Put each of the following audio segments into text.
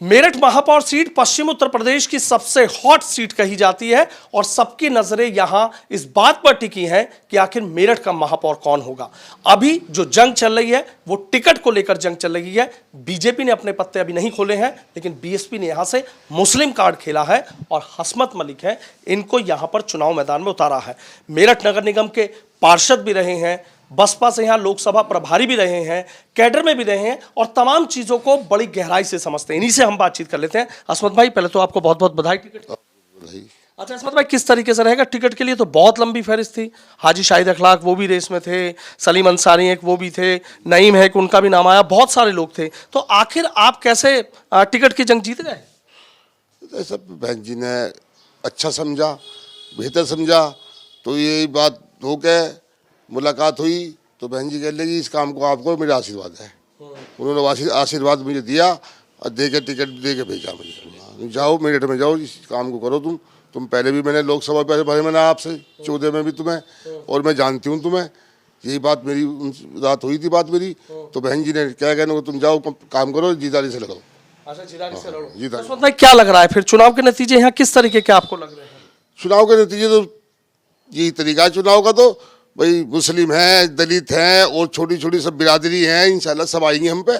मेरठ महापौर सीट पश्चिम उत्तर प्रदेश की सबसे हॉट सीट कही जाती है और सबकी नजरें यहां इस बात पर टिकी हैं कि आखिर मेरठ का महापौर कौन होगा। अभी जो जंग चल रही है वो टिकट को लेकर जंग चल रही है। बीजेपी ने अपने पत्ते अभी नहीं खोले हैं, लेकिन बीएसपी ने यहां से मुस्लिम कार्ड खेला है और हसमत मलिक है, इनको यहां पर चुनाव मैदान में उतारा है। मेरठ नगर निगम के पार्षद भी रहे हैं, बसपा से यहाँ लोकसभा प्रभारी भी रहे हैं, कैडर में भी रहे हैं और तमाम चीजों को बड़ी गहराई से समझते हैं। इन्हीं से हम बातचीत कर लेते हैं। असमत भाई, पहले तो आपको बहुत बहुत बधाई टिकट। अच्छा असमत भाई, किस तरीके से रहेगा टिकट के लिए? तो बहुत लंबी फहरिस्त थी। हाजी शाहिद अखलाक वो भी रेस में थे, सलीम अंसारी एक वो भी थे, नईम है कि उनका भी नाम आया, बहुत सारे लोग थे। तो आखिर आप कैसे टिकट की जंग जीत गए? सब बहन जी ने अच्छा समझा, बेहतर समझा, तो ये बात हो के मुलाकात हुई तो बहन जी कह लगी इस काम को आपको मेरा आशीर्वाद है। उन्होंने आशीर्वाद मुझे दिया और दे के टिकट दे के भेजा मुझे, जाओ मेरठ में जाओ, इस काम को करो। तुम पहले भी मैंने लोकसभा पे भरे मैंने आपसे 14 में भी तुम्हें, और मैं जानती हूँ तुम्हें। यही बात मेरी रात हुई थी बात मेरी, तो बहन जी ने क्या कहना, तुम जाओ काम करो, जीदारी से लगाओ। अच्छा, जीदारी से लड़ो। भाई क्या लग रहा है फिर चुनाव के नतीजे यहाँ किस तरीके के आपको लग रहे हैं? चुनाव के नतीजे तो यही तरीका है चुनाव का, तो भाई मुस्लिम हैं, दलित हैं और छोटी छोटी सब बिरादरी हैं, इंशाल्लाह सब आएंगी हम पे।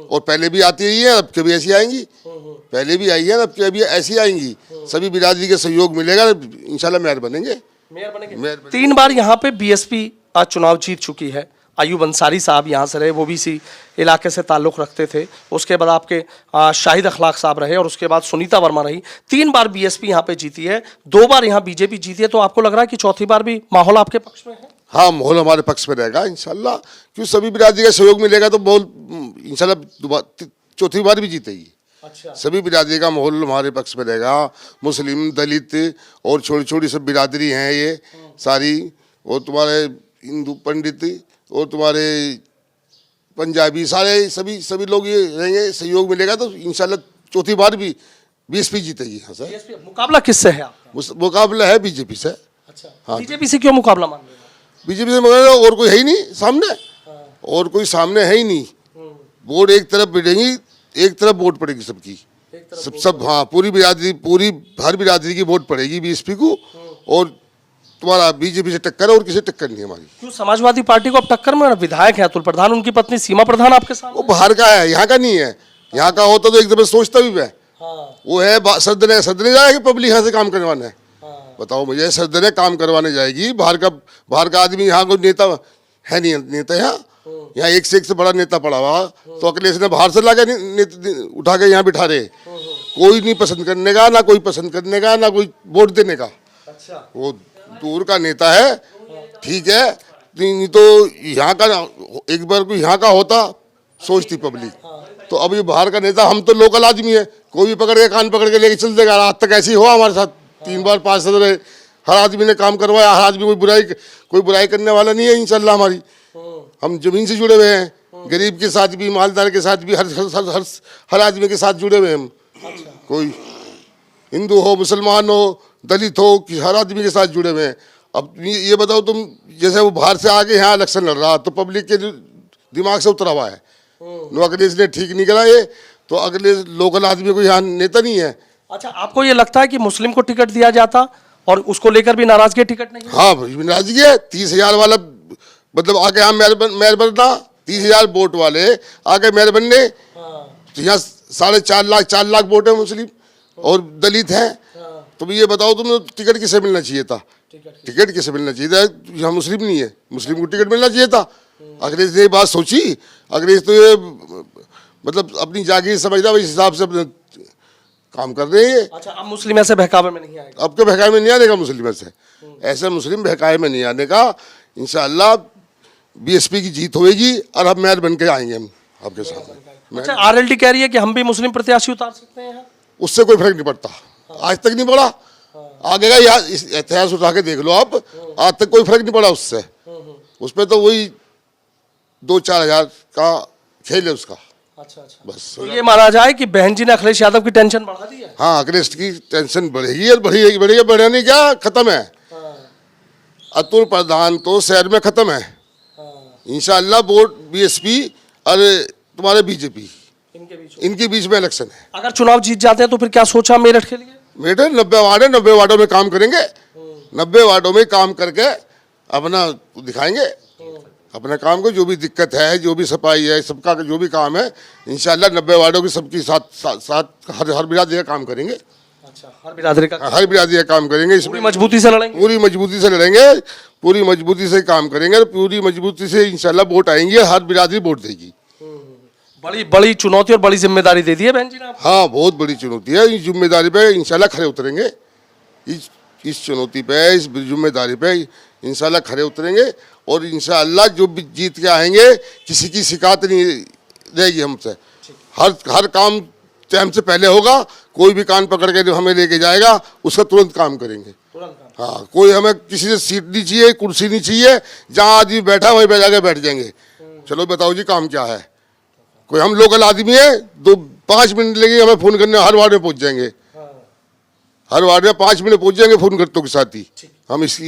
और पहले भी आती रही है, अब के भी ऐसी आएंगी, पहले भी आई है, अब के भी ऐसी आएंगी। सभी बिरादरी के सहयोग मिलेगा, इंशाल्लाह मेयर बनेंगे। 3 बार यहाँ पे बीएसपी चुनाव जीत चुकी है। अयूब अंसारी साहब यहाँ से रहे, वो भी इसी इलाके से ताल्लुक़ रखते थे। उसके बाद आपके शाहिद अखलाक साहब रहे और उसके बाद सुनीता वर्मा रही। 3 बार बीएसपी यहाँ पे जीती है, 2 बार यहाँ बीजेपी जीती है। तो आपको लग रहा है कि चौथी बार भी माहौल आपके पक्ष में है? हाँ, माहौल हमारे पक्ष में रहेगा इंशाल्लाह, क्योंकि सभी बिरादरी का सहयोग मिलेगा तो माहौल इंशाल्लाह चौथी बार भी जीतेगी। अच्छा। सभी बिरादरी का माहौल हमारे पक्ष में रहेगा। मुस्लिम, दलित और छोटी छोटी सब बिरादरी हैं ये सारी, और तुम्हारे हिंदू पंडित और तुम्हारे पंजाबी, सारे सभी लोग ये रहेंगे, सहयोग मिलेगा तो इंशाल्लाह चौथी बार भी बीएसपी जीतेगी। हाँ सर। मुकाबला किससे है आपका? मुकाबला है बीजेपी से। अच्छा। हाँ, बीजेपी से क्यों मुकाबला मान रहे हैं? बीजेपी से मगर और कोई है ही नहीं सामने। हाँ। और कोई सामने है ही नहीं। वोट एक तरफ बढ़ेंगी, एक तरफ वोट पड़ेगी सबकी, सब हाँ, पूरी हर बिरादरी की वोट पड़ेगी बीएसपी को। और तुम्हारा बीजेपी से टक्कर है और किसी टक्कर नहीं हमारी। क्यों समाजवादी पार्टी को अब टक्कर में? विधायक है अतुल प्रधान, उनकी पत्नी सीमा प्रधान आपके सामने। वो बाहर का है, यहाँ का नहीं है। यहाँ का होता तो एकदम सोचता भी मैं। वो है सदने जाएगी पब्लिक यहाँ से काम करवाने। बताओ मुझे, सदने काम करवाने जाएगी, बाहर का आदमी। यहाँ कोई नेता है नहीं, नेता यहाँ एक से बड़ा नेता पड़ा हुआ, तो अखिलेश ने बाहर से लाके उठा के यहाँ बिठा रहे। कोई नहीं पसंद करने का, ना कोई पसंद करने का, ना कोई वोट देने का। अच्छा। वो दूर का नेता है, ठीक है, नहीं तो यहाँ का एक बार कोई यहाँ का होता सोचती पब्लिक। तो अब ये बाहर का नेता, हम तो लोकल आदमी है, कोई भी पकड़ के कान पकड़ के लेके चल देगा। आज तक ऐसी हुआ हमारे साथ, 3 बार 5 सदर, हर आदमी ने काम करवाया, हर आदमी कोई बुराई करने वाला नहीं है इंशाल्लाह। हमारी हम जमीन से जुड़े हुए हैं, गरीब के साथ भी, मालदार के साथ भी, हर आदमी के साथ जुड़े हुए हैं हम। कोई हिंदू हो, मुसलमान हो, दलित हो, कि हर आदमी के साथ जुड़े हुए हैं। अब ये बताओ तुम, जैसे वो बाहर से आके यहाँ इलेक्शन लड़ रहा, तो पब्लिक के दिमाग से उतरा हुआ है। अखिलेश ने ठीक नहीं करा ये, तो अखिलेश लोकल आदमी को यहाँ नेता नहीं है। अच्छा, आपको ये लगता है कि मुस्लिम को टिकट दिया जाता और उसको लेकर भी नाराजगी? टिकट नहीं? हाँ, नाराजगी है। 30,000 वाला मतलब आके यहाँ मेयर बनना, 30,000 वोट वाले आके मेयर बनने, तो यहाँ 4.5 लाख वोट है मुस्लिम और दलित हैं। तो ये बताओ तुम, टिकट किसे मिलना चाहिए था? टिकट किसे मिलना चाहिए था? यहाँ मुस्लिम नहीं है, मुस्लिम को टिकट मिलना चाहिए था। अखिलेश ने ये बात सोची, अखिलेश तो ये मतलब अपनी जागीर समझदा, इस हिसाब से अपने काम कर रहे हैं। अच्छा, अब मुस्लिम ऐसे बहकावे में नहीं आएगा? अब के बहकावे में नहीं आने का मुस्लिम ऐसे मुस्लिम बहकावे में नहीं आने का। इंशाल्लाह बीएसपी की जीत होगी और अब मेयर बन के आएंगे हम आपके साथ। अच्छा, आरएलडी कह रही है कि हम भी मुस्लिम प्रत्याशी उतार सकते हैं? उससे कोई फर्क नहीं पड़ता, आज तक नहीं पड़ा। आगे का यार इतिहास उठा के देख लो आप, आज तक कोई फर्क नहीं पड़ा उससे। उसमें तो वही 2-4 हज़ार का खेल है उसका। अच्छा। बस तो ये माना जाए कि बहन जी ने अखिलेश यादव की टेंशन बढ़ा दी है? हाँ, अखिलेश की टेंशन बढ़ेगी और बढ़ेगी, बढ़ने क्या खत्म है। अतुल प्रधान तो शहर में खत्म है। इंशाल्लाह वोट बीएसपी और तुम्हारे बीजेपी इनके बीच में इलेक्शन है। अगर चुनाव जीत जाते हैं तो फिर क्या सोचा मेरठ के लिए? बेटे 90 वार्ड है, 90 वार्डों में काम करेंगे, 90 वार्डों में काम करके अपना दिखाएंगे अपने काम को। जो भी दिक्कत है, जो भी सफाई है, सबका जो भी काम है, इंशाल्लाह 90 वार्डों की सबकी साथ हर बिरादरी का काम करेंगे। अच्छा, हर बिरादरी का काम करेंगे। पूरी मजबूती से लड़ेंगे, पूरी मजबूती से लड़ेंगे, पूरी मजबूती से काम करेंगे, पूरी मजबूती से इंशाल्लाह वोट आएंगे, हर बिरादरी वोट देगी। बड़ी बड़ी चुनौती और बड़ी जिम्मेदारी दे दी है बहन जी ने आपको। हाँ, बहुत बड़ी चुनौती है। इस जिम्मेदारी पे इंशाल्लाह खरे उतरेंगे। इस चुनौती पे, इस जिम्मेदारी पे इंशाल्लाह खरे उतरेंगे और इंशाल्लाह जो भी जीत के आएंगे किसी की शिकायत नहीं रहेगी हमसे। हर काम टाइम से पहले होगा। कोई भी कान पकड़ के हमें लेके जाएगा उसका तुरंत काम करेंगे। हाँ, कोई हमें किसी से सीट नहीं चाहिए, कुर्सी नहीं चाहिए, जहाँ आदमी बैठा वहीं पे जाके बैठ जाएंगे। चलो बताओ जी काम क्या है। कोई हम लोकल आदमी है, 5 मिनट लगेंगे हमें फोन करने, हर वार्ड में पहुंच जाएंगे। हर वार्ड में 5 मिनट पहुंच जाएंगे फोन करते के साथ ही। हम इस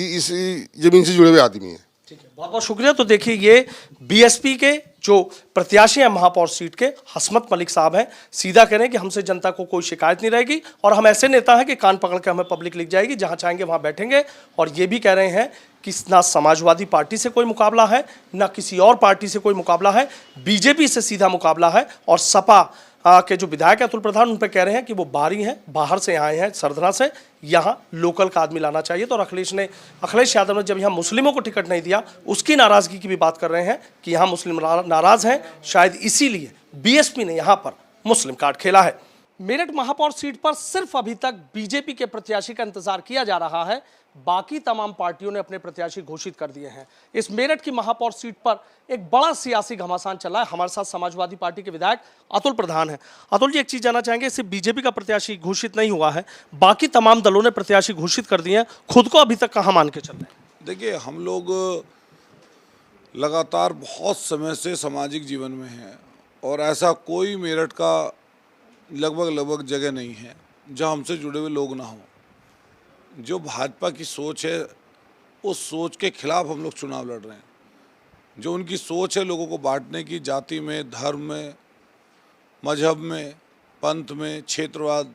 जमीन से जुड़े हुए आदमी हैं। ठीक है, बहुत बहुत शुक्रिया। तो देखिए, ये बीएसपी के जो प्रत्याशी हैं महापौर सीट के, हसमत मलिक साहब हैं, सीधा कह रहे हैं कि हमसे जनता को कोई शिकायत नहीं रहेगी और हम ऐसे नेता हैं कि कान पकड़ के हमें पब्लिक लिख जाएगी, जहां चाहेंगे वहां बैठेंगे। और ये भी कह रहे हैं कि ना समाजवादी पार्टी से कोई मुकाबला है, ना किसी और पार्टी से कोई मुकाबला है, बीजेपी से सीधा मुकाबला है। और सपा के जो विधायक अतुल प्रधान, उन पर कह रहे हैं कि वो बाहरी हैं, बाहर से आए हैं, सरधना से, यहाँ लोकल का आदमी लाना चाहिए। तो अखिलेश यादव ने जब यहाँ मुस्लिमों को टिकट नहीं दिया, उसकी नाराजगी की भी बात कर रहे हैं कि यहाँ मुस्लिम नाराज हैं, शायद इसीलिए बीएसपी ने यहाँ पर मुस्लिम कार्ड खेला है। मेरठ महापौर सीट पर सिर्फ अभी तक बीजेपी के प्रत्याशी का इंतजार किया जा रहा है, बाकी तमाम पार्टियों ने अपने प्रत्याशी घोषित कर दिए हैं। इस मेरठ की महापौर सीट पर एक बड़ा सियासी घमासान चल रहा है। हमारे साथ समाजवादी पार्टी के विधायक अतुल प्रधान हैं। अतुल जी, एक चीज जानना चाहेंगे, सिर्फ बीजेपी का प्रत्याशी घोषित नहीं हुआ है, बाकी तमाम दलों ने प्रत्याशी घोषित कर दिए हैं, खुद को अभी तक कहाँ मान के चल रहे हैं? देखिए, हम लोग लगातार बहुत समय से सामाजिक जीवन में हैं और ऐसा कोई मेरठ का लगभग जगह नहीं है जहां हमसे जुड़े हुए लोग ना हों। जो भाजपा की सोच है, उस सोच के खिलाफ हम लोग चुनाव लड़ रहे हैं। जो उनकी सोच है लोगों को बांटने की, जाति में, धर्म में, मजहब में, पंथ में, क्षेत्रवाद,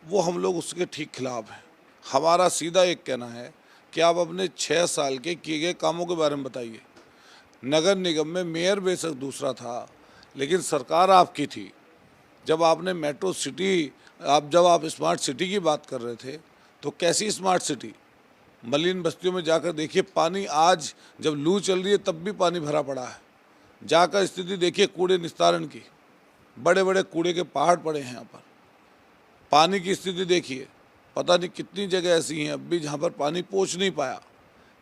वो हम लोग उसके ठीक खिलाफ हैं। हमारा सीधा एक कहना है कि आप अपने 6 साल के किए गए कामों के बारे में बताइए। नगर निगम में मेयर बेशक दूसरा था, लेकिन सरकार आपकी थी। जब आपने मेट्रो सिटी, जब आप स्मार्ट सिटी की बात कर रहे थे, तो कैसी स्मार्ट सिटी? मलिन बस्तियों में जाकर देखिए, पानी आज जब लू चल रही है तब भी पानी भरा पड़ा है। जाकर स्थिति देखिए कूड़े निस्तारण की, बड़े बड़े कूड़े के पहाड़ पड़े हैं यहाँ पर। पानी की स्थिति देखिए, पता नहीं कितनी जगह ऐसी हैं अब भी जहाँ पर पानी पहुँच नहीं पाया।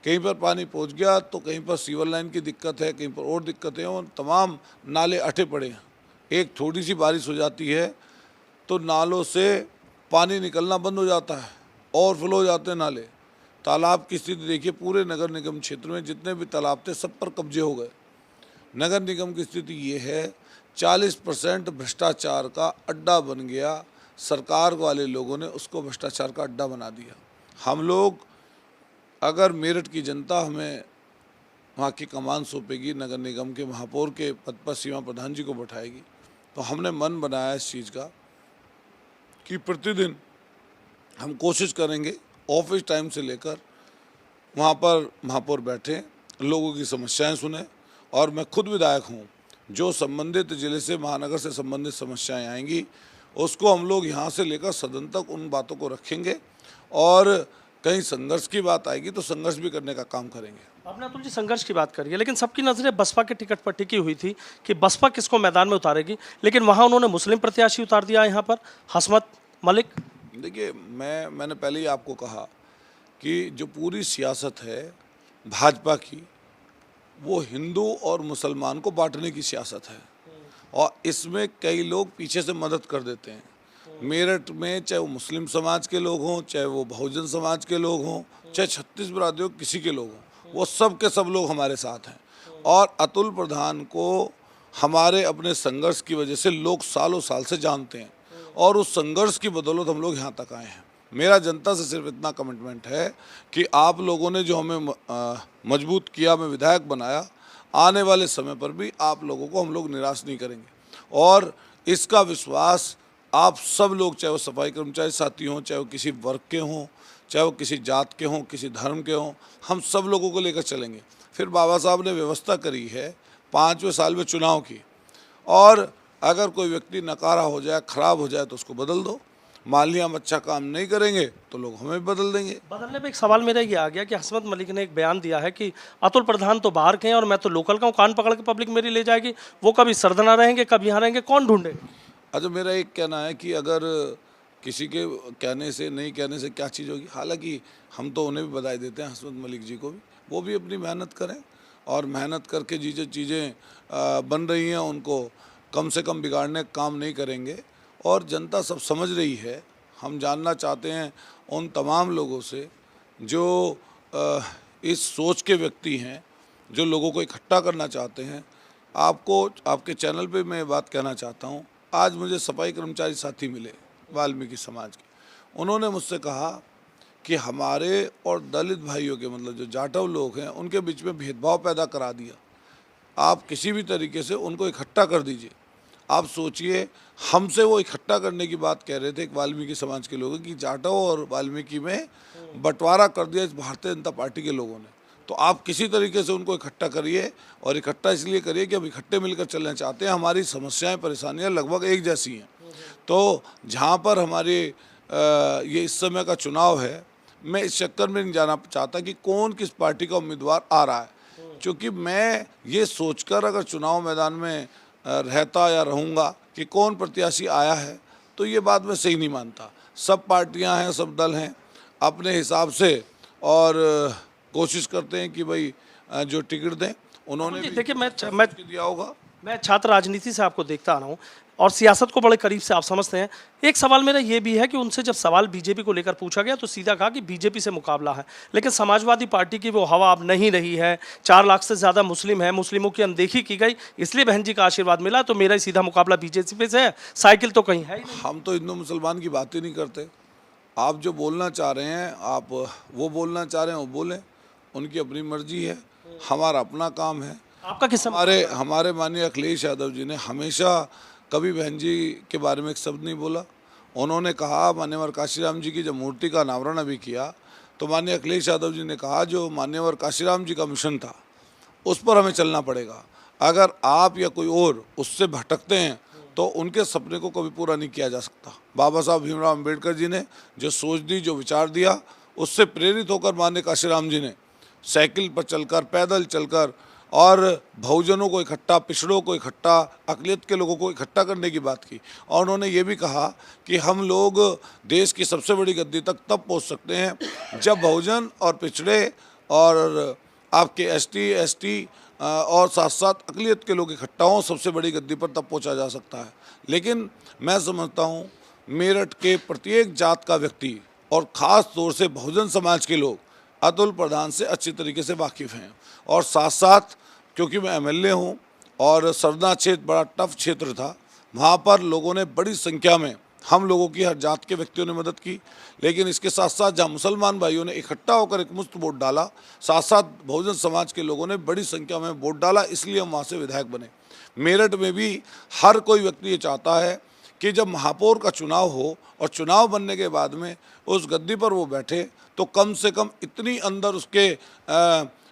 कहीं पर पानी पहुँच गया तो कहीं पर सीवर लाइन की दिक्कत है, कहीं पर और दिक्कतें हैं और तमाम नाले अटे पड़े हैं। एक थोड़ी सी बारिश हो जाती है तो नालों से पानी निकलना बंद हो जाता है, ओवरफ्लो हो जाते हैं नाले। तालाब की स्थिति देखिए, पूरे नगर निगम क्षेत्र में जितने भी तालाब थे सब पर कब्जे हो गए। नगर निगम की स्थिति ये है, 40% भ्रष्टाचार का अड्डा बन गया। सरकार वाले लोगों ने उसको भ्रष्टाचार का अड्डा बना दिया। हम लोग, अगर मेरठ की जनता हमें वहाँ की कमान सौंपेगी, नगर निगम के महापौर के पद पर सीमा प्रधान जी को बैठाएगी, तो हमने मन बनाया इस चीज़ का कि प्रतिदिन हम कोशिश करेंगे ऑफिस टाइम से लेकर वहाँ पर महापौर बैठे, लोगों की समस्याएं सुने। और मैं खुद विधायक हूँ, जो संबंधित जिले से, महानगर से संबंधित समस्याएं आएंगी उसको हम लोग यहाँ से लेकर सदन तक उन बातों को रखेंगे और कहीं संघर्ष की बात आएगी तो संघर्ष भी करने का काम करेंगे। आपने अतुल जी संघर्ष की बात करी है, लेकिन सबकी नजरें बसपा के टिकट पर टिकी हुई थी कि बसपा किसको मैदान में उतारेगी, लेकिन वहाँ उन्होंने मुस्लिम प्रत्याशी उतार दिया यहाँ पर, हसमत मलिक। देखिए, मैंने पहले ही आपको कहा कि जो पूरी सियासत है भाजपा की, वो हिंदू और मुसलमान को बांटने की सियासत है और इसमें कई लोग पीछे से मदद कर देते हैं। मेरठ में चाहे वो मुस्लिम समाज के लोग हों, चाहे वो बहुजन समाज के लोग हों, चाहे 36 बिरादरियों किसी के लोग हों, वो सब के सब लोग हमारे साथ हैं। और अतुल प्रधान को हमारे अपने संघर्ष की वजह से लोग सालों साल से जानते हैं और उस संघर्ष की बदौलत हम लोग यहाँ तक आए हैं। मेरा जनता से सिर्फ इतना कमिटमेंट है कि आप लोगों ने जो हमें मजबूत किया, हमें विधायक बनाया, आने वाले समय पर भी आप लोगों को हम लोग निराश नहीं करेंगे। और इसका विश्वास आप सब लोग, चाहे वो सफाई कर्मचारी साथी हों, चाहे वो किसी वर्ग के हों, चाहे वो किसी जात के हों, किसी धर्म के हों, हम सब लोगों को लेकर चलेंगे। फिर बाबा साहब ने व्यवस्था करी है 5वें साल में चुनाव की, और अगर कोई व्यक्ति नकारा हो जाए, खराब हो जाए तो उसको बदल दो। मान लिया हम अच्छा काम नहीं करेंगे तो लोग हमें भी बदल देंगे। बदलने पे एक सवाल मेरा ये आ गया कि हसमत मलिक ने एक बयान दिया है कि अतुल प्रधान तो बाहर के हैं और मैं तो लोकल का हूँ, कान पकड़ के पब्लिक मेरी ले जाएगी, वो कभी सरदना रहेंगे, कभी यहाँ रहेंगे, कौन ढूंढे? अच्छा, मेरा एक कहना है कि अगर किसी के कहने से, नहीं कहने से क्या चीज़ होगी। हालांकि हम तो उन्हें भी बधाई देते हैं, हसमत मलिक जी को भी, वो भी अपनी मेहनत करें और मेहनत करके जो चीज़ें बन रही हैं उनको कम से कम बिगाड़ने का काम नहीं करेंगे। और जनता सब समझ रही है। हम जानना चाहते हैं उन तमाम लोगों से जो इस सोच के व्यक्ति हैं, जो लोगों को इकट्ठा करना चाहते हैं। आपको, आपके चैनल पे मैं बात कहना चाहता हूँ। आज मुझे सफाई कर्मचारी साथी मिले वाल्मीकि समाज के, उन्होंने मुझसे कहा कि हमारे और दलित भाइयों के, मतलब जो जाटव लोग हैं, उनके बीच में भेदभाव पैदा करा दिया। आप किसी भी तरीके से उनको इकट्ठा कर दीजिए। आप सोचिए, हमसे वो इकट्ठा करने की बात कह रहे थे एक वाल्मीकि समाज के लोग कि जाटव और वाल्मीकि में बंटवारा कर दिया इस भारतीय जनता पार्टी के लोगों ने। तो आप किसी तरीके से उनको इकट्ठा करिए, और इकट्ठा इसलिए करिए कि हम इकट्ठे मिलकर चलना चाहते हैं। हमारी समस्याएं, परेशानियां लगभग एक जैसी हैं। तो जहाँ पर हमारे ये इस समय का चुनाव है, मैं इस चक्कर में नहीं जाना चाहता कि कौन किस पार्टी का उम्मीदवार आ रहा है, क्योंकि मैं ये सोचकर अगर चुनाव मैदान में रहता या रहूँगा कि कौन प्रत्याशी आया है, तो ये बात मैं सही नहीं मानता। सब पार्टियां हैं, सब दल हैं अपने हिसाब से, और कोशिश करते हैं कि भाई जो टिकट दें, उन्होंने भी देखिए, मैं दिया होगा। मैं छात्र राजनीति से आपको देखता आ रहा हूँ और सियासत को बड़े करीब से आप समझते हैं। एक सवाल मेरा ये भी है कि उनसे जब सवाल बीजेपी को लेकर पूछा गया तो सीधा कहा कि बीजेपी से मुकाबला है, लेकिन समाजवादी पार्टी की वो हवा अब नहीं रही है। 4 लाख से ज़्यादा मुस्लिम हैं, मुस्लिमों की अनदेखी की गई, इसलिए बहन जी का आशीर्वाद मिला, तो मेरा सीधा मुकाबला बीजेपी से है, साइकिल तो कहीं है ही नहीं। हम तो हिंदू मुसलमान की बात ही नहीं करते। आप जो बोलना चाह रहे हैं, आप वो बोलना चाह रहे हैं वो बोलें, उनकी अपनी मर्जी है, हमारा अपना काम है। आपका किस्सा हमारे माननीय अखिलेश यादव जी ने हमेशा कभी बहन जी के बारे में एक शब्द नहीं बोला। उन्होंने कहा, मान्यवर काशीराम जी की जब मूर्ति का अनावरण अभी किया, तो माननीय अखिलेश यादव जी ने कहा जो मान्यवर काशीराम जी का मिशन था उस पर हमें चलना पड़ेगा। अगर आप या कोई और उससे भटकते हैं तो उनके सपने को कभी पूरा नहीं किया जा सकता। बाबा साहब भीमराव अम्बेडकर जी ने जो सोच दी, जो विचार दिया, उससे प्रेरित होकर माननीय काशीराम जी ने साइकिल पर चलकर, पैदल चलकर और बहुजनों को इकट्ठा, पिछड़ों को इकट्ठा, अक़लियत के लोगों को इकट्ठा करने की बात की। और उन्होंने ये भी कहा कि हम लोग देश की सबसे बड़ी गद्दी तक तब पहुंच सकते हैं जब बहुजन और पिछड़े और आपके एसटी और साथ साथ अक़लियत के लोग इकट्ठा हों, सबसे बड़ी गद्दी पर तब पहुंचा जा सकता है। लेकिन मैं समझता हूँ मेरठ के प्रत्येक जात का व्यक्ति और ख़ास तौर से बहुजन समाज के लोग अतुल प्रधान से अच्छी तरीके से वाकिफ़ हैं। और साथ साथ क्योंकि मैं एमएलए हूँ और सरना क्षेत्र बड़ा टफ क्षेत्र था, वहाँ पर लोगों ने बड़ी संख्या में, हम लोगों की हर जात के व्यक्तियों ने मदद की। लेकिन इसके साथ साथ जहाँ मुसलमान भाइयों ने इकट्ठा होकर एक मुश्त वोट डाला, साथ साथ बहुजन समाज के लोगों ने बड़ी संख्या में वोट डाला, इसलिए हम वहाँ से विधायक बने। मेरठ में भी हर कोई व्यक्ति ये चाहता है कि जब महापौर का चुनाव हो और चुनाव बनने के बाद में उस गद्दी पर वो बैठे, तो कम से कम इतनी अंदर उसके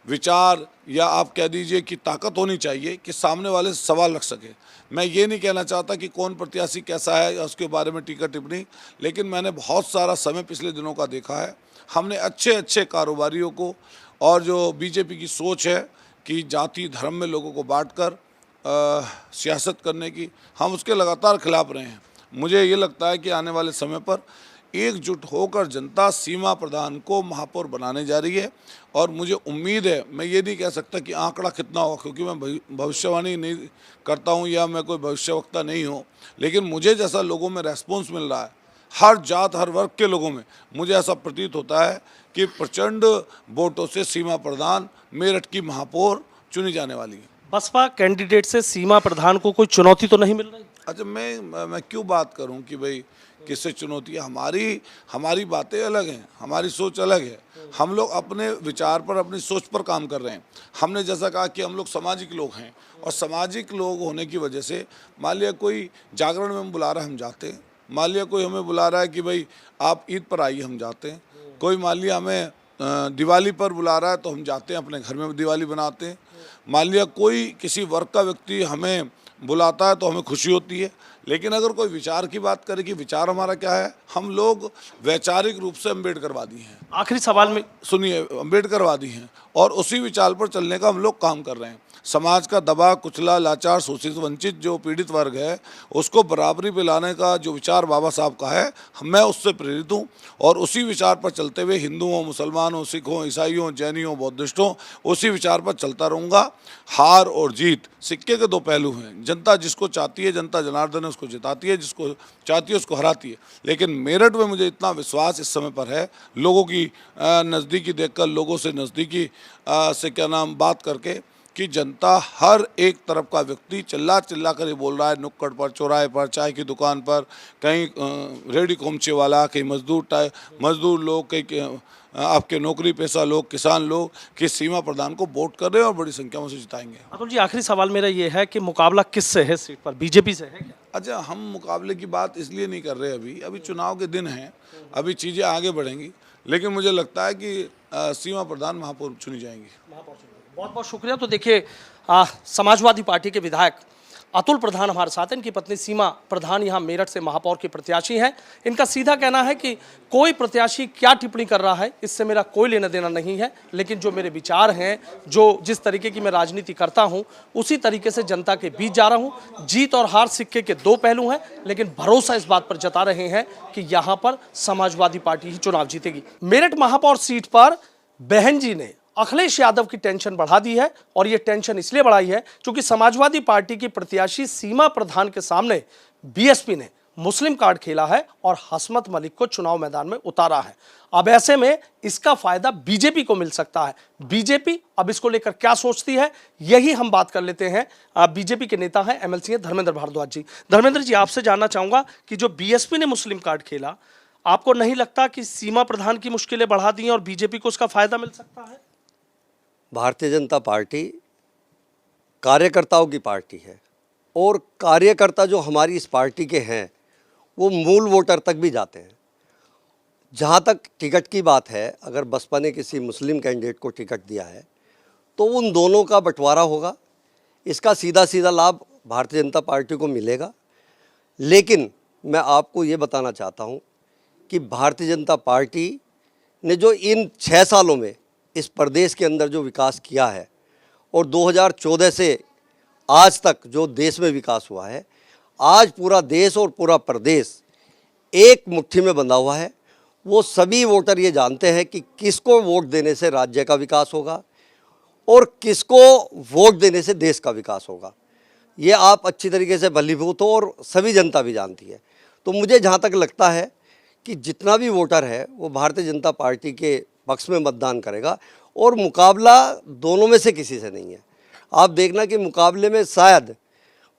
विचार या आप कह दीजिए कि ताकत होनी चाहिए कि सामने वाले से सवाल रख सके। मैं ये नहीं कहना चाहता कि कौन प्रत्याशी कैसा है या उसके बारे में टीका टिप्पणी, लेकिन मैंने बहुत सारा समय पिछले दिनों का देखा है। हमने अच्छे अच्छे कारोबारियों को, और जो बीजेपी की सोच है कि जाति धर्म में लोगों को बांटकर सियासत करने की, हम उसके लगातार खिलाफ रहे हैं। मुझे ये लगता है कि आने वाले समय पर एकजुट होकर जनता सीमा प्रधान को महापौर बनाने जा रही है। और मुझे उम्मीद है, मैं ये नहीं कह सकता कि आंकड़ा कितना होगा, क्योंकि मैं भविष्यवाणी नहीं करता हूँ या मैं कोई भविष्यवक्ता नहीं हूँ, लेकिन मुझे जैसा लोगों में रेस्पॉन्स मिल रहा है, हर जात हर वर्ग के लोगों में, मुझे ऐसा प्रतीत होता है कि प्रचंड वोटों से सीमा प्रधान मेरठ की महापौर चुनी जाने वाली है। बसपा कैंडिडेट से सीमा प्रधान को कोई चुनौती तो नहीं मिल रही? अच्छा, मैं क्यों बात करूं कि भाई किससे चुनौती है। हमारी बातें अलग हैं, हमारी सोच अलग है। हम लोग अपने विचार पर, अपनी सोच पर काम कर रहे हैं। हमने जैसा कहा कि हम लोग सामाजिक लोग हैं, और सामाजिक लोग होने की वजह से मान लिया कोई जागरण में बुला रहा है, हम जाते हैं। मान लिया कोई हमें बुला रहा है कि भाई आप ईद पर आइए, हम जाते हैं। कोई मान लिया हमें दिवाली पर बुला रहा है तो हम जाते हैं, अपने घर में दिवाली बनाते हैं। मान लिया कोई किसी वर्ग का व्यक्ति हमें बुलाता है तो हमें खुशी होती है। लेकिन अगर कोई विचार की बात करे कि विचार हमारा क्या है, हम लोग वैचारिक रूप से अम्बेडकरवादी हैं। आखिरी सवाल में सुनिए, अम्बेडकरवादी हैं और उसी विचार पर चलने का हम लोग काम कर रहे हैं। समाज का दबा कुचला, लाचार, शोषित, वंचित जो पीड़ित वर्ग है, उसको बराबरी पे लाने का जो विचार बाबा साहब का है, मैं उससे प्रेरित हूँ। और उसी विचार पर चलते हुए हिंदुओं, मुसलमानों, सिखों, ईसाइयों, जैनियों, बौद्धिस्टों, उसी विचार पर चलता रहूँगा। हार और जीत सिक्के के दो पहलू हैं। जनता जिसको चाहती है, जनता जनार्दन है, उसको जिताती है, जिसको चाहती है उसको हराती है। लेकिन मेरठ में मुझे इतना विश्वास इस समय पर है, लोगों की नज़दीकी देखकर, लोगों से नज़दीकी से क्या नाम बात करके, कि जनता, हर एक तरफ का व्यक्ति चिल्ला चिल्ला कर ये बोल रहा है, नुक्कड़ पर, चौराहे पर, चाय की दुकान पर, कहीं रेडी कोमचे वाला, कहीं मजदूर लोग, कहीं आपके नौकरी पेशा लोग, किसान लोग, कि सीमा प्रधान को वोट कर रहे हैं और बड़ी संख्या में से जिताएंगे। अतुल जी, आखिरी सवाल मेरा ये है कि मुकाबला किससे है सीट पर? बीजेपी से है क्या? अच्छा, हम मुकाबले की बात इसलिए नहीं कर रहे, अभी चुनाव के दिन हैं, अभी चीज़ें आगे बढ़ेंगी। लेकिन मुझे लगता है कि सीमा प्रधान महापौर चुनी जाएंगी। बहुत बहुत शुक्रिया। तो देखिए, समाजवादी पार्टी के विधायक अतुल प्रधान हमारे साथ हैं। इनकी पत्नी सीमा प्रधान यहाँ मेरठ से महापौर की प्रत्याशी हैं। इनका सीधा कहना है कि कोई प्रत्याशी क्या टिप्पणी कर रहा है इससे मेरा कोई लेना देना नहीं है, लेकिन जो मेरे विचार हैं, जो जिस तरीके की मैं राजनीति करता हूँ, उसी तरीके से जनता के बीच जा रहा हूँ। जीत और हार सिक्के के दो पहलू हैं, लेकिन भरोसा इस बात पर जता रहे हैं कि यहाँ पर समाजवादी पार्टी ही चुनाव जीतेगी। मेरठ महापौर सीट पर बहन जी ने अखिलेश यादव की टेंशन बढ़ा दी है, और ये टेंशन इसलिए बढ़ाई है क्योंकि समाजवादी पार्टी की प्रत्याशी सीमा प्रधान के सामने बीएसपी ने मुस्लिम कार्ड खेला है और हसमत मलिक को चुनाव मैदान में उतारा है। अब ऐसे में इसका फायदा बीजेपी को मिल सकता है। बीजेपी अब इसको लेकर क्या सोचती है, यही हम बात कर लेते हैं। बीजेपी के नेता हैं, एमएलसी हैं धर्मेंद्र भारद्वाज जी। धर्मेंद्र जी, आपसे जानना चाहूंगा कि जो बीएसपी ने मुस्लिम कार्ड खेला, आपको नहीं लगता कि सीमा प्रधान की मुश्किलें बढ़ा दी और बीजेपी को उसका फायदा मिल सकता है? भारतीय जनता पार्टी कार्यकर्ताओं की पार्टी है, और कार्यकर्ता जो हमारी इस पार्टी के हैं वो मूल वोटर तक भी जाते हैं। जहाँ तक टिकट की बात है, अगर बसपा ने किसी मुस्लिम कैंडिडेट को टिकट दिया है तो उन दोनों का बंटवारा होगा, इसका सीधा सीधा लाभ भारतीय जनता पार्टी को मिलेगा। लेकिन मैं आपको ये बताना चाहता हूँ कि भारतीय जनता पार्टी ने जो इन 6 सालों में इस प्रदेश के अंदर जो विकास किया है, और 2014 से आज तक जो देश में विकास हुआ है, आज पूरा देश और पूरा प्रदेश एक मुट्ठी में बंधा हुआ है। वो सभी वोटर ये जानते हैं कि किसको वोट देने से राज्य का विकास होगा और किसको वोट देने से देश का विकास होगा। ये आप अच्छी तरीके से भलीभूत हो और सभी जनता भी जानती है। तो मुझे जहाँ तक लगता है कि जितना भी वोटर है वो भारतीय जनता पार्टी के पक्ष में मतदान करेगा, और मुकाबला दोनों में से किसी से नहीं है। आप देखना कि मुकाबले में शायद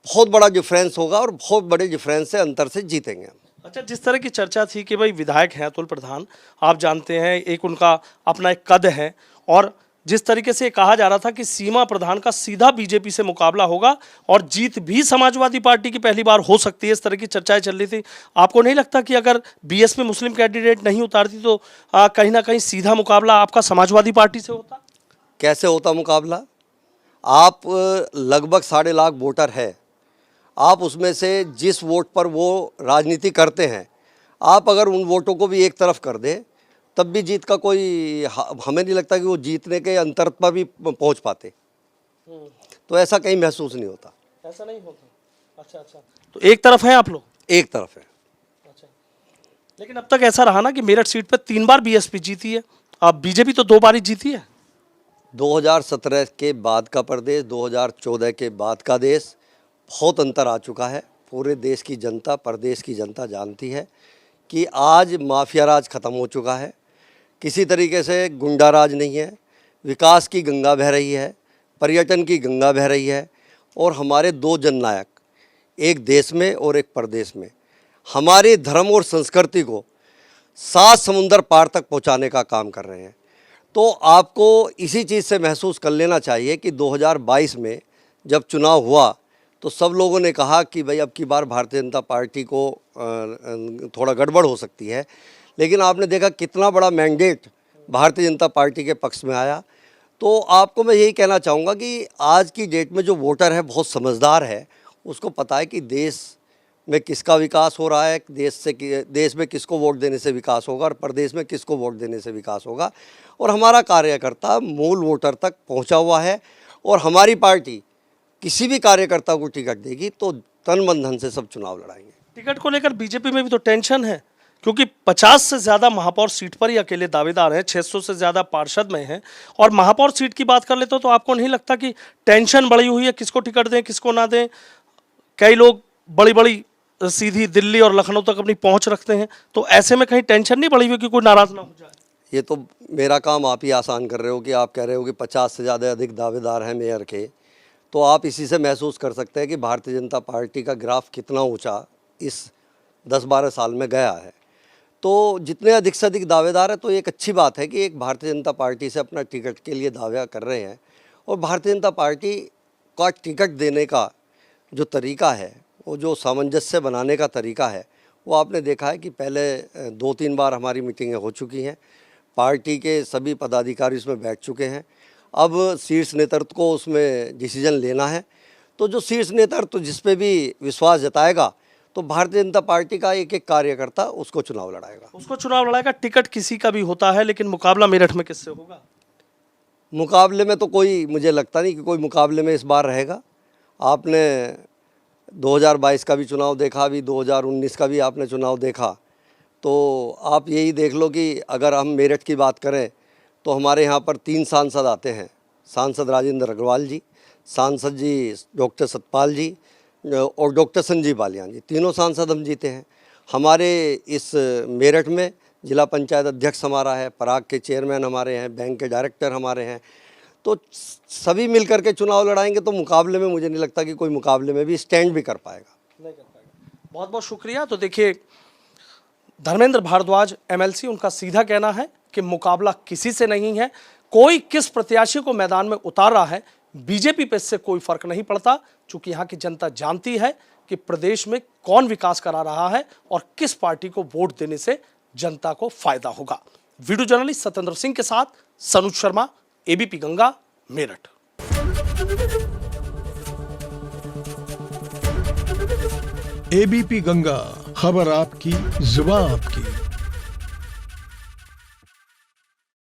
बहुत बड़ा डिफरेंस होगा और बहुत बड़े डिफरेंस से अंतर से जीतेंगे हम। अच्छा, जिस तरह की चर्चा थी कि भाई विधायक हैं अतुल प्रधान, आप जानते हैं एक उनका अपना एक कद है, और जिस तरीके से कहा जा रहा था कि सीमा प्रधान का सीधा बीजेपी से मुकाबला होगा और जीत भी समाजवादी पार्टी की पहली बार हो सकती है, इस तरह की चर्चाएं चल रही थी। आपको नहीं लगता कि अगर बीएसपी मुस्लिम कैंडिडेट नहीं उतारती तो कहीं ना कहीं सीधा मुकाबला आपका समाजवादी पार्टी से होता? कैसे होता मुकाबला? आप लगभग 1.5 लाख वोटर है, आप उसमें से जिस वोट पर वो राजनीति करते हैं, आप अगर उन वोटों को भी एक तरफ कर दें तब भी जीत का कोई, हमें नहीं लगता कि वो जीतने के अंतर पर भी पहुंच पाते। तो ऐसा कहीं महसूस नहीं होता। ऐसा नहीं होता? अच्छा, तो एक तरफ है आप लोग? एक तरफ है। अच्छा, लेकिन अब तक ऐसा रहा ना कि मेरठ सीट पर 3 बार बीएसपी जीती है, अब बीजेपी तो 2 बार ही जीती है। 2017 के बाद का प्रदेश, 2014 के बाद का देश, बहुत अंतर आ चुका है। पूरे देश की जनता, प्रदेश की जनता जानती है कि आज माफिया राज खत्म हो चुका है, किसी तरीके से गुंडा राज नहीं है, विकास की गंगा बह रही है, पर्यटन की गंगा बह रही है, और हमारे 2 जननायक, एक देश में और एक प्रदेश में, हमारे धर्म और संस्कृति को 7 समुंदर पार तक पहुंचाने का काम कर रहे हैं। तो आपको इसी चीज़ से महसूस कर लेना चाहिए कि 2022 में जब चुनाव हुआ तो सब लोगों ने कहा कि भाई अब की बार भारतीय जनता पार्टी को थोड़ा गड़बड़ हो सकती है, लेकिन आपने देखा कितना बड़ा मैंडेट भारतीय जनता पार्टी के पक्ष में आया। तो आपको मैं यही कहना चाहूँगा कि आज की डेट में जो वोटर है बहुत समझदार है, उसको पता है कि देश में किसका विकास हो रहा है, देश में किसको वोट देने से विकास होगा और प्रदेश में किसको वोट देने से विकास होगा। और हमारा कार्यकर्ता मूल वोटर तक पहुंचा हुआ है और हमारी पार्टी किसी भी कार्यकर्ता को टिकट देगी तो तन मन धन से सब चुनाव लड़ाएंगे। टिकट को लेकर बीजेपी में भी तो टेंशन है, क्योंकि 50 से ज्यादा महापौर सीट पर ही अकेले दावेदार हैं, 600 से ज्यादा पार्षद में हैं। और महापौर सीट की बात कर लेते हो तो आपको नहीं लगता कि टेंशन बढ़ी हुई है, किसको टिकट दें किसको ना दें? कई लोग बड़ी बड़ी सीधी दिल्ली और लखनऊ तक अपनी पहुंच रखते हैं, तो ऐसे में कहीं टेंशन नहीं बढ़ी हुई कि कोई नाराज ना हो जाए? ये तो मेरा काम आप ही आसान कर रहे हो कि आप कह रहे हो कि 50 से ज़्यादा अधिक दावेदार हैं मेयर के, तो आप इसी से महसूस कर सकते हैं कि भारतीय जनता पार्टी का ग्राफ कितना ऊंचा इस 10-12 साल में गया है। तो जितने अधिक से अधिक दावेदार हैं तो एक अच्छी बात है कि एक भारतीय जनता पार्टी से अपना टिकट के लिए दावा कर रहे हैं। और भारतीय जनता पार्टी का टिकट देने का जो तरीका है, वो जो सामंजस्य बनाने का तरीका है, वो आपने देखा है कि पहले 2-3 बार हमारी मीटिंगें हो चुकी हैं, पार्टी के सभी पदाधिकारी उसमें बैठ चुके हैं। अब शीर्ष नेतृत्व को उसमें डिसीजन लेना है। तो जो शीर्ष नेतृत्व जिस पे भी विश्वास जताएगा तो भारतीय जनता पार्टी का एक एक कार्यकर्ता उसको चुनाव लड़ाएगा। टिकट किसी का भी होता है, लेकिन मुकाबला मेरठ में किससे होगा? मुकाबले में तो कोई, मुझे लगता नहीं कि कोई मुकाबले में इस बार रहेगा। आपने 2022 का भी चुनाव देखा, अभी 2019 का भी आपने चुनाव देखा, तो आप यही देख लो कि अगर हम मेरठ की बात करें तो हमारे यहाँ पर 3 सांसद आते हैं। सांसद राजेंद्र अग्रवाल जी, सांसद जी डॉक्टर सतपाल जी और डॉक्टर संजीव बालियान जी, तीनों सांसद हम जीते हैं। हमारे इस मेरठ में जिला पंचायत अध्यक्ष हमारा है, पराग के चेयरमैन हमारे हैं, बैंक के डायरेक्टर हमारे हैं। तो सभी मिलकर के चुनाव लड़ाएंगे तो मुकाबले में मुझे नहीं लगता कि कोई मुकाबले में भी स्टैंड भी कर पाएगा। नहीं कर पाएगा। बहुत बहुत शुक्रिया। तो देखिए, धर्मेंद्र भारद्वाज एमएलसी, उनका सीधा कहना है कि मुकाबला किसी से नहीं है। कोई किस प्रत्याशी को मैदान में उतार रहा है, बीजेपी पे इससे कोई फर्क नहीं पड़ता, क्योंकि यहाँ की जनता जानती है कि प्रदेश में कौन विकास करा रहा है और किस पार्टी को वोट देने से जनता को फायदा होगा। वीडियो जर्नलिस्ट सत्येंद्र सिंह के साथ सनुज शर्मा, एबीपी गंगा, मेरठ। एबीपी गंगा, खबर आपकी, जुबान आपकी।